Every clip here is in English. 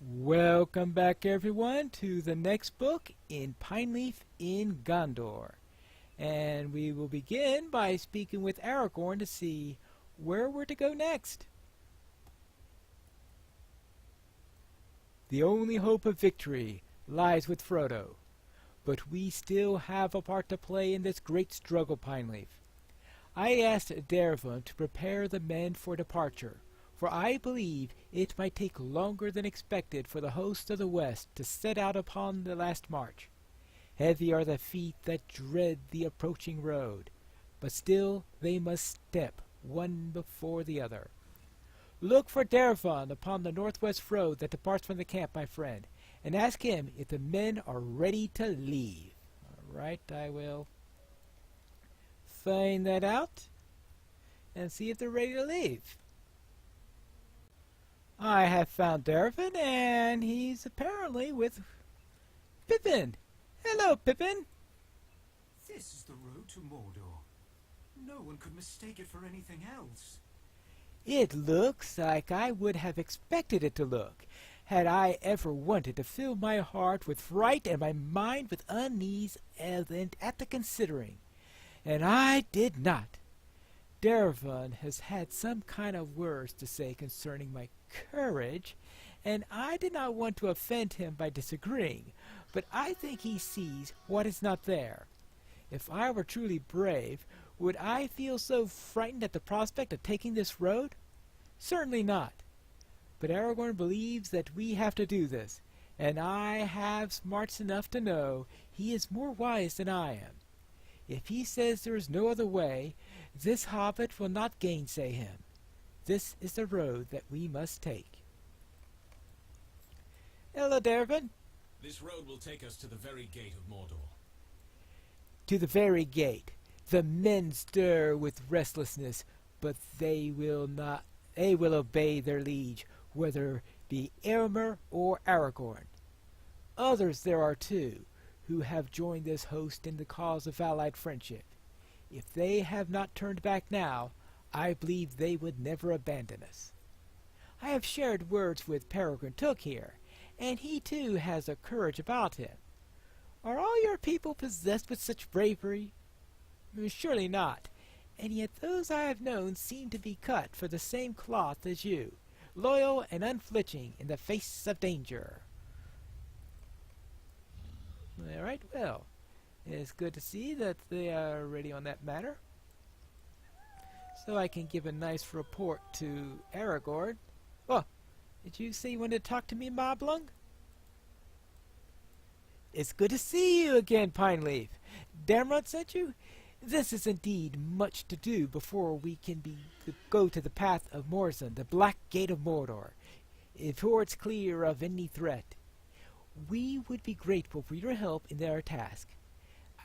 Welcome back everyone to the next book in Pineleaf in Gondor. And we will begin by speaking with Aragorn to see where we're to go next. The only hope of victory lies with Frodo, but we still have a part to play in this great struggle, Pineleaf. I asked Dervon to prepare the men for departure, for I believe it might take longer than expected for the host of the West to set out upon the last march. Heavy are the feet that dread the approaching road, but still they must step one before the other. Look for Dervon upon the northwest road that departs from the camp, my friend, and ask him if the men are ready to leave. All right, I will find that out and see if they're ready to leave. I have found Dervon, and he's apparently with Pippin. Hello, Pippin. This is the road to Mordor. No one could mistake it for anything else. It looks like I would have expected it to look, had I ever wanted to fill my heart with fright and my mind with unease at the considering. And I did not. Dervon has had some kind of words to say concerning my courage, and I did not want to offend him by disagreeing, but I think he sees what is not there. If I were truly brave, would I feel so frightened at the prospect of taking this road? Certainly not. But Aragorn believes that we have to do this, and I have smarts enough to know he is more wise than I am. If he says there is no other way, this hobbit will not gainsay him. This is the road that we must take. Hello, Dervon. This road will take us to the very gate of Mordor. To the very gate. The men stir with restlessness, but they will not. They will obey their liege, whether be Eomer or Aragorn. Others there are too, who have joined this host in the cause of allied friendship. If they have not turned back now, I believe they would never abandon us. I have shared words with Peregrine Took here, and he too has a courage about him. Are all your people possessed with such bravery? Surely not, and yet those I have known seem to be cut for the same cloth as you, loyal and unflinching in the face of danger. All right, well, it's good to see that they are ready on that matter. So I can give a nice report to Aragorn. Oh, did you say you wanted to talk to me, Moblung? It's good to see you again, Pineleaf. Damrod sent you? This is indeed much to do before we can go to the path of Morzin, the black gate of Mordor, before it's clear of any threat. We would be grateful for your help in our task.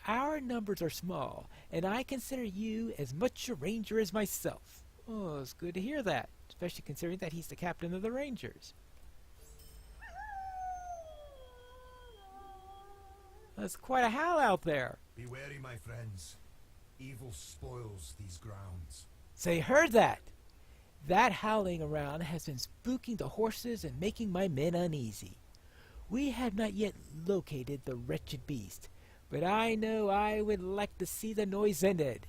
Our numbers are small, and I consider you as much a ranger as myself. Oh, it's good to hear that, especially considering that he's the captain of the Rangers. That's quite a howl out there. Be wary, my friends. Evil spoils these grounds. Say, heard that? That howling around has been spooking the horses and making my men uneasy. We have not yet located the wretched beast, but I know I would like to see the noise ended.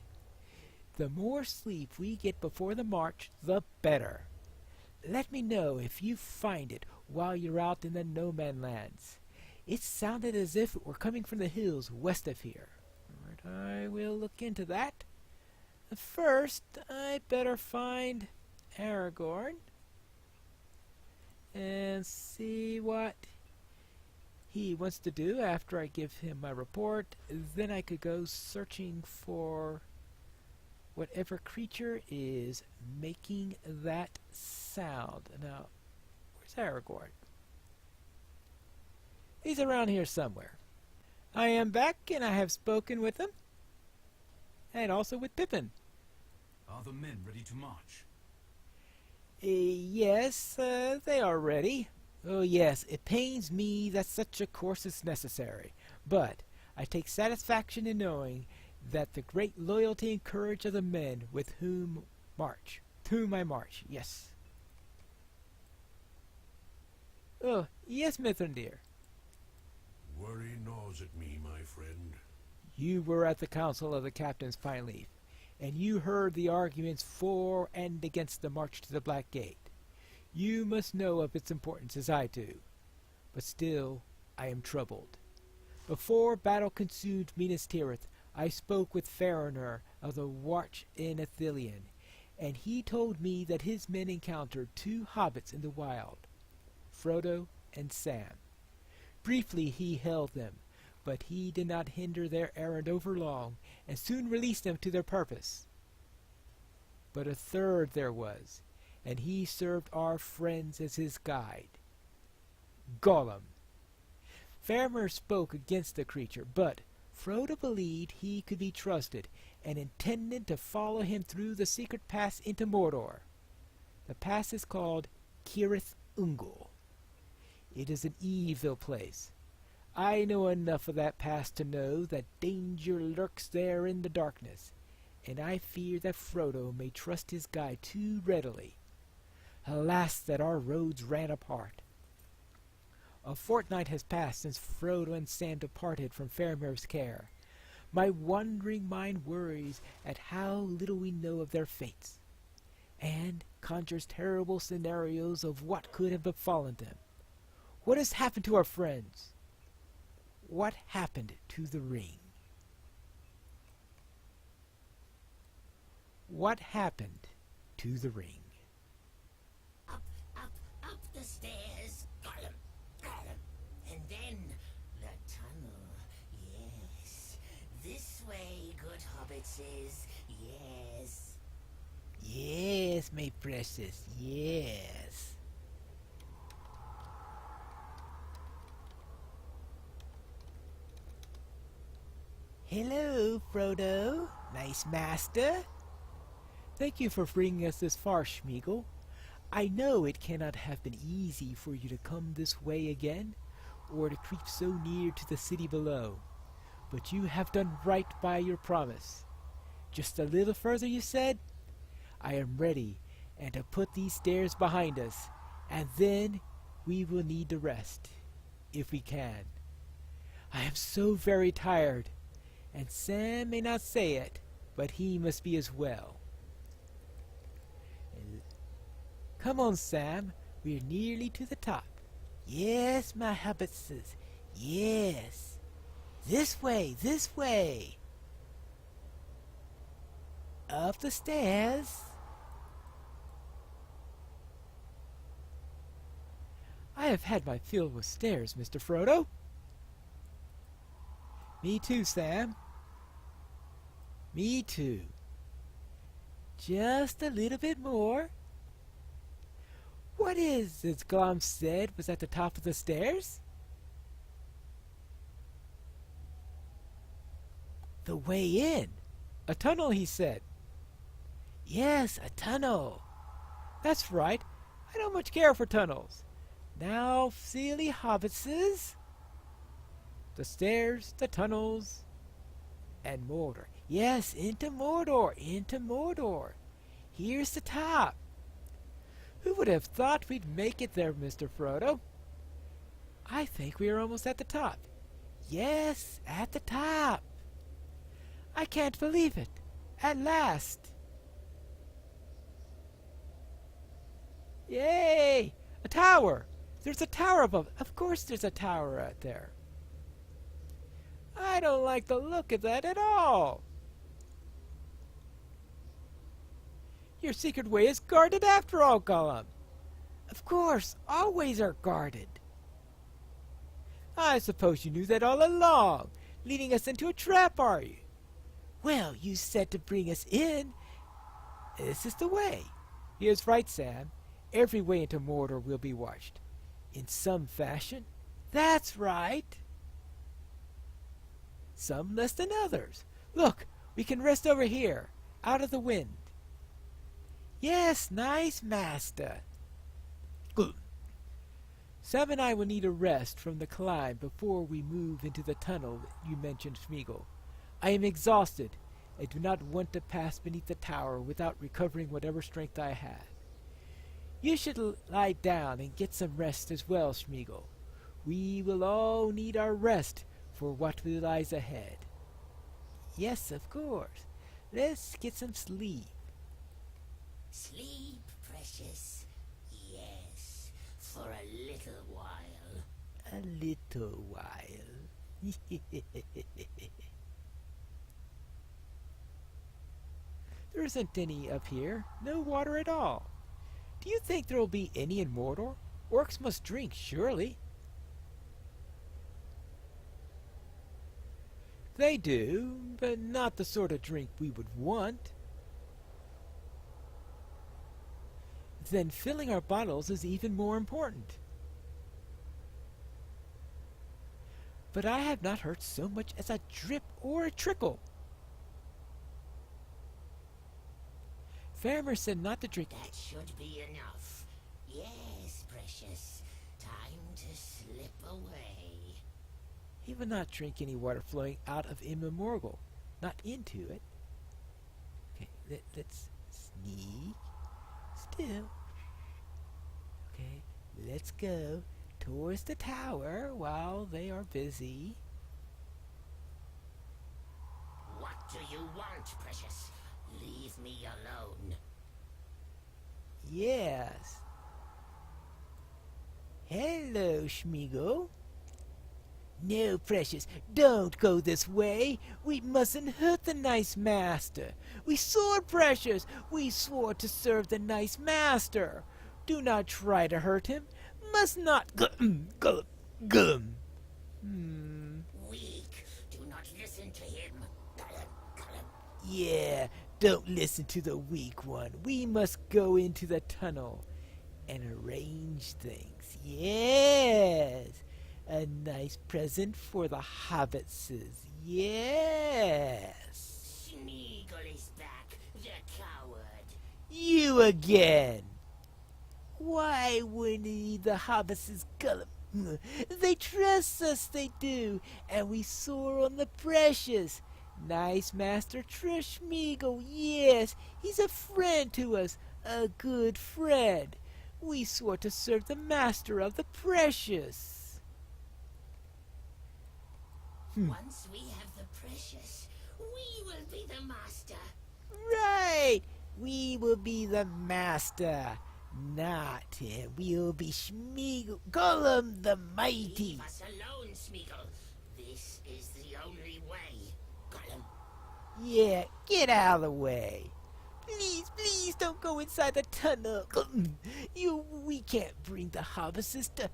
The more sleep we get before the march, the better. Let me know if you find it while you're out in the no-man lands. It sounded as if it were coming from the hills west of here. All right, I will look into that. First, I better find Aragorn and see what he wants to do after I give him my report. Then I could go searching for whatever creature is making that sound. Now, where's Aragorn? He's around here somewhere. I am back, and I have spoken with him, and also with Pippin. Are the men ready to march? Yes, they are ready. Oh yes, it pains me that such a course is necessary, but I take satisfaction in knowing that the great loyalty and courage of the men with whom I march, yes. Oh, Yes, Mithrandir. Worry gnaws at me, my friend. You were at the council of the captains, Pineleaf, and you heard the arguments for and against the march to the Black Gate. You must know of its importance as I do. But still, I am troubled. Before battle consumed Minas Tirith, I spoke with Faramir of the watch in Ithilien, and he told me that his men encountered 2 hobbits in the wild, Frodo and Sam. Briefly he held them, but he did not hinder their errand over long, and soon released them to their purpose. But a 3rd there was, and he served our friends as his guide, Gollum. Faramir spoke against the creature, but Frodo believed he could be trusted, and intended to follow him through the secret pass into Mordor. The pass is called Cirith Ungol. It is an evil place. I know enough of that pass to know that danger lurks there in the darkness, and I fear that Frodo may trust his guide too readily. Alas, that our roads ran apart. A fortnight has passed since Frodo and Sam departed from Faramir's care. My wandering mind worries at how little we know of their fates, and conjures terrible scenarios of what could have befallen them. What has happened to our friends? What happened to the ring? What happened to the ring? Up the stairs, Gollum, and then the tunnel, yes. This way, good hobbitses, yes. Yes, my precious, yes. Hello, Frodo. Nice master. Thank you for bringing us this far, Smeagol. I know it cannot have been easy for you to come this way again, or to creep so near to the city below. But you have done right by your promise. Just a little further, you said? I am ready, and to put these stairs behind us, and then we will need to rest, if we can. I am so very tired, and Sam may not say it, but he must be as well. Come on, Sam. We're nearly to the top. Yes, my hobbitses. Yes. This way, this way. Up the stairs. I have had my fill with stairs, Mr. Frodo. Me too, Sam. Me too. Just a little bit more. What is, as Glom said, was at the top of the stairs? The way in. A tunnel, he said. Yes, a tunnel. That's right. I don't much care for tunnels. Now, silly hobbitses. The stairs, the tunnels, and Mordor. Yes, into Mordor, into Mordor. Here's the top. Who would have thought we'd make it there, Mr. Frodo? I think we are almost at the top. Yes, at the top. I can't believe it. At last. Yay! A tower! There's a tower above. Of course there's a tower out there. I don't like the look of that at all. Your secret way is guarded after all, Gollum. Of course, all ways are guarded. I suppose you knew that all along, leading us into a trap, are you? Well, you said to bring us in. This is the way. He is right, Sam. Every way into Mordor will be watched. In some fashion. That's right. Some less than others. Look, we can rest over here, out of the wind. Yes, nice master. Good. Sam and I will need a rest from the climb before we move into the tunnel you mentioned, Smeagol. I am exhausted. I do not want to pass beneath the tower without recovering whatever strength I have. You should lie down and get some rest as well, Smeagol. We will all need our rest for what lies ahead. Yes, of course. Let's get some sleep. Sleep, precious. Yes, for a little while. A little while. There isn't any up here. No water at all. Do you think there will be any in Mordor? Orcs must drink, surely. They do, but not the sort of drink we would want. Then filling our bottles is even more important. But I have not heard so much as a drip or a trickle. Faramir said not to drink. That should be enough. Yes, precious. Time to slip away. He will not drink any water flowing out of Immemorgul, not into it. Okay, let's sneak. Still. Okay, let's go towards the tower while they are busy. What do you want, precious? Leave me alone. Yes. Hello, Schmeagol. No, precious, don't go this way. We mustn't hurt the nice master. We swore, precious. We swore to serve the nice master. Do not try to hurt him. Must not gulp. Weak. Do not listen to him. Yeah, don't listen to the weak one. We must go into the tunnel and arrange things. Yes. A nice present for the hobbitses. Yes. Smeagol is back, the coward. You again. Why wouldn't the hobbitses gulp? They trust us, they do, and we soar on the precious. Nice Master Schmeagol, yes, he's a friend to us, a good friend. We swore to serve the master of the precious. Once we have the precious, we will be the master. Right, we will be the master. Not him. We'll be Schmeagol, Gollum the Mighty. Leave us alone, Smeagol. This is the only way. Gollum. Yeah, get out of the way. Please don't go inside the tunnel. We can't bring the hobbitses to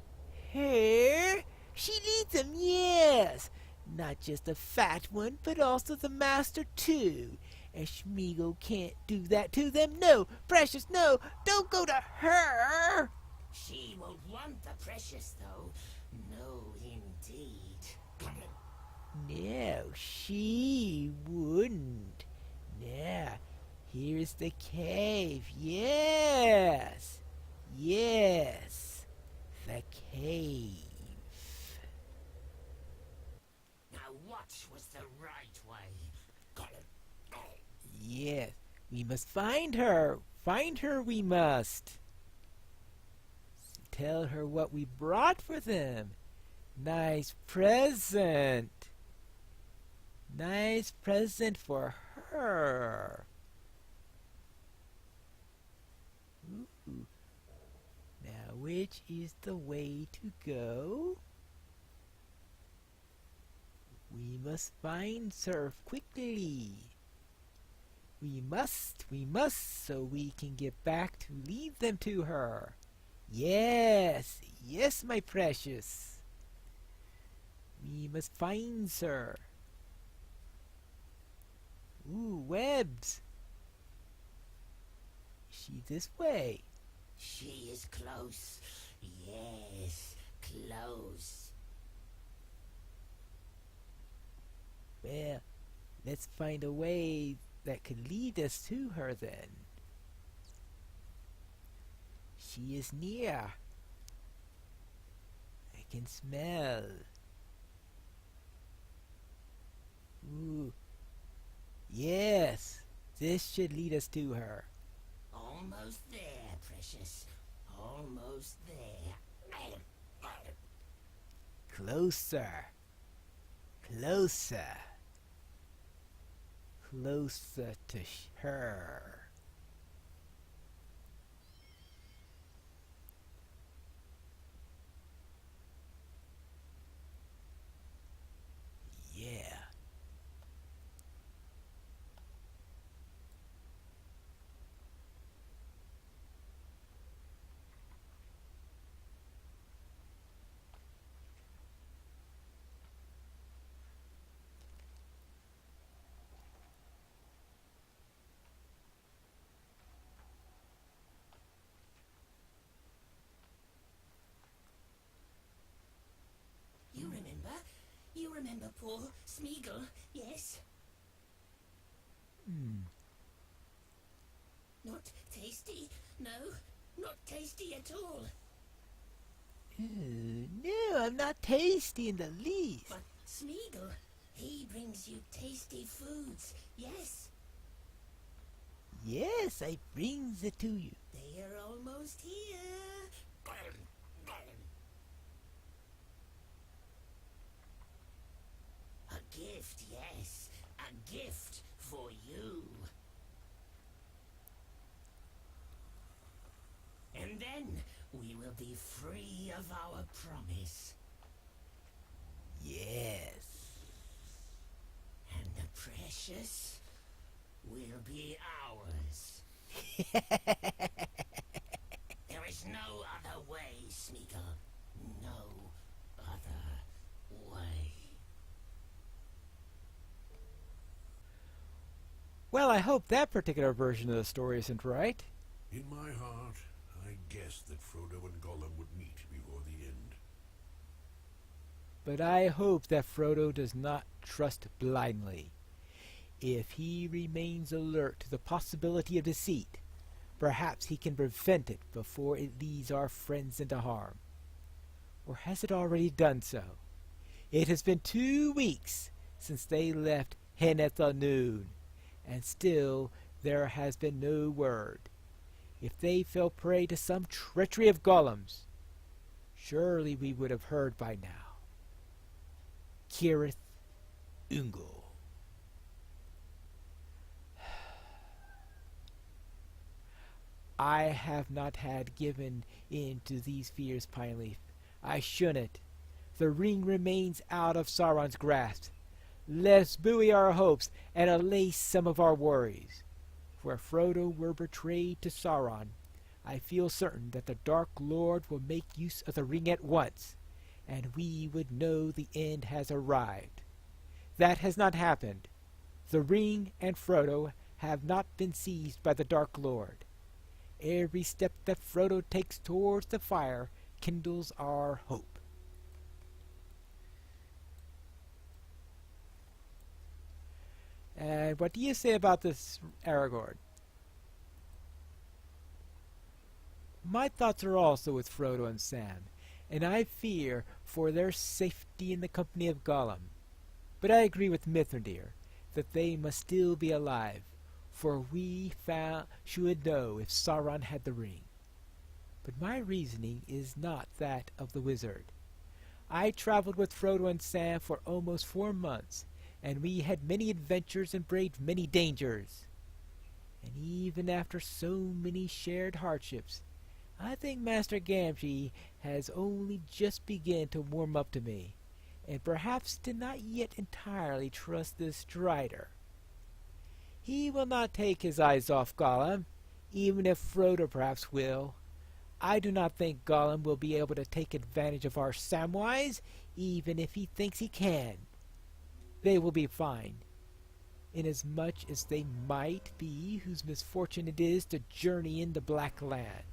her. She leads them, yes. Not just a fat one, but also the master too. And Schmeagol can't do that to them. No, precious, no. Don't go to her. She won't want the precious, though. No, indeed. Gollum. No, she wouldn't. Now, here's the cave. Yes. Yes. The cave. Now what was the right way? Gollum. Yes, we must find her. Find her we must. Tell her what we brought for them. Nice present. Nice present for her. Ooh. Now, which is the way to go? We must find her quickly. We must, so we can get back to lead them to her. Yes, yes, my precious. We must find her. Ooh, webs. Is she this way? She is close. Yes, close. Well, let's find a way that could lead us to her then. She is near. I can smell. Ooh. Yes, this should lead us to her. Almost there, precious. Almost there. Closer. Closer. Closer to her. Yeah. You remember poor Smeagol, yes? Not tasty, no, not tasty at all. No, I'm not tasty in the least. But Smeagol, he brings you tasty foods, yes? Yes, I brings it to you. They are almost here. A gift, yes, a gift for you. And then we will be free of our promise. Yes. And the precious will be ours. There is no other way, Smeagol. No other way. Well, I hope that particular version of the story isn't right. In my heart, I guessed that Frodo and Gollum would meet before the end. But I hope that Frodo does not trust blindly. If he remains alert to the possibility of deceit, perhaps he can prevent it before it leads our friends into harm. Or has it already done so? It has been 2 weeks since they left Heneth Noon, and still there has been no word. If they fell prey to some treachery of Gollum's, surely we would have heard by now. Cirith Ungol. I have not had given in to these fears, Pineleaf. I shouldn't. The ring remains out of Sauron's grasp. Let's buoy our hopes and allay some of our worries. For if Frodo were betrayed to Sauron, I feel certain that the Dark Lord will make use of the ring at once, and we would know the end has arrived. That has not happened. The ring and Frodo have not been seized by the Dark Lord. Every step that Frodo takes towards the fire kindles our hope. And what do you say about this, Aragorn? My thoughts are also with Frodo and Sam, and I fear for their safety in the company of Gollum. But I agree with Mithrandir that they must still be alive, for we should know if Sauron had the ring. But my reasoning is not that of the wizard. I traveled with Frodo and Sam for almost 4 months, and we had many adventures and braved many dangers. And even after so many shared hardships, I think Master Gamgee has only just begun to warm up to me, and perhaps did not yet entirely trust this Strider. He will not take his eyes off Gollum, even if Frodo perhaps will. I do not think Gollum will be able to take advantage of our Samwise, even if he thinks he can. They will be fine, inasmuch as they might be whose misfortune it is to journey in the Black Land.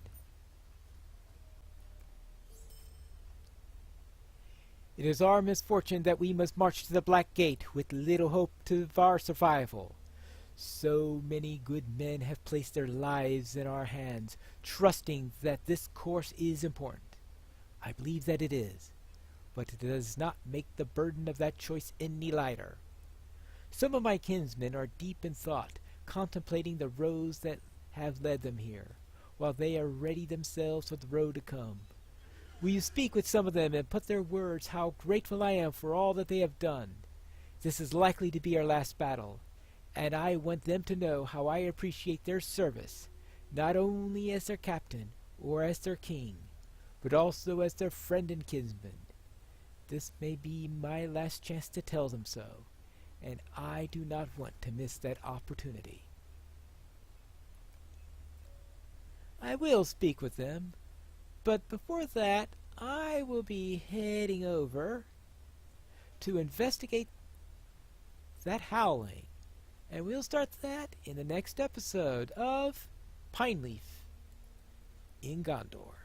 It is our misfortune that we must march to the Black Gate with little hope of our survival. So many good men have placed their lives in our hands, trusting that this course is important. I believe that it is, but it does not make the burden of that choice any lighter. Some of my kinsmen are deep in thought, contemplating the roads that have led them here, while they are ready themselves for the road to come. Will you speak with some of them and put their words how grateful I am for all that they have done? This is likely to be our last battle, and I want them to know how I appreciate their service, not only as their captain or as their king, but also as their friend and kinsman. This may be my last chance to tell them so, and I do not want to miss that opportunity. I will speak with them, but before that, I will be heading over to investigate that howling, and we'll start that in the next episode of Pineleaf in Gondor.